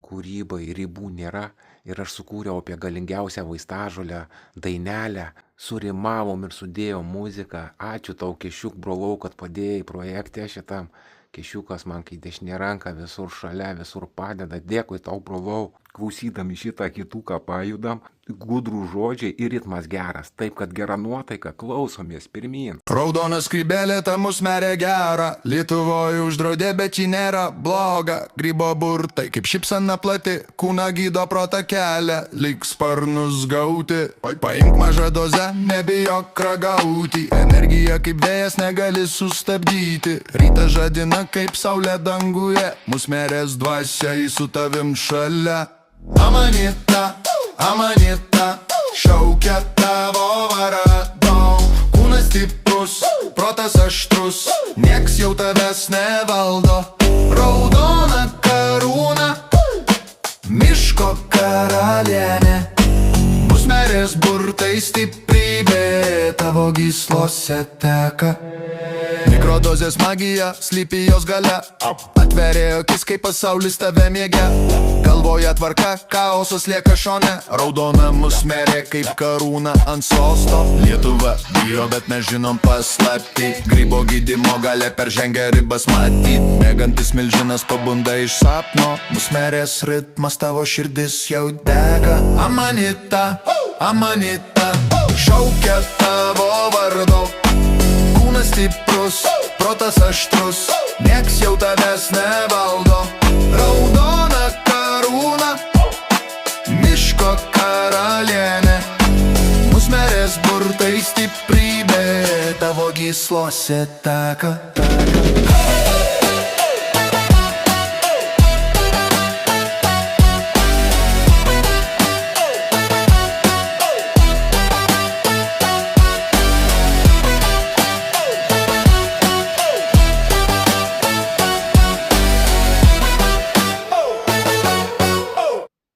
kūrybai ribų nėra ir aš sukūriau apie galingiausią vaistažolę dainelę, surimavom ir sudėjom muziką. Ačiū tau, Kešiuk, brolau, kad padėjai projekte šitam. Kešiukas man kai dešinė ranka visur šalia, visur padeda. Dėkui tau, brolau. Klausydami šitą kituką pajudam, gudrų žodžiai ir ritmas geras, taip kad gera nuotaika, klausomės pirmyn. Raudona skrybėlė ta mus merė gera, Lietuvoje uždraudė, bet ji nėra bloga. Grybo burtai, kaip šipsena plati, kūną gydo protą kelia, lyg sparnus gauti. Paimk mažą dozę, nebijok ragauti, energija kaip vėjas negali sustabdyti. Rytą žadina kaip saulė danguje, mus merės dvasia į su tavim šalia. Amanita, Amanita, šaukia tavo vardą. Kūnas stiprus, protas aštrus, nieks jau tavęs nevaldo. Raudona karūna, miško karalienė, musmerės burtai stiprybė, tavo gyslose teka. Mikrodozės magija slypi jos gale, atverė akis, kai pasaulis tave mėgia. Galvoja tvarka, chaosas lieka šone, raudona musmerė kaip karūna ant sosto. Lietuva bijo, bet mes žinom paslaptį, grybo gydymo galia peržengia ribas matyt. Mėgantis milžinas pabunda iš sapno, musmerės ritmas tavo širdis jau dega. Amanita, Amanita, šaukia tavo vardo. Kūnas stiprus, protas aštrus, nieks jau tavęs nevaldo. Raudona karūna, miško karalienė, musmerės burtai stiprybė, tavo gyslose teka.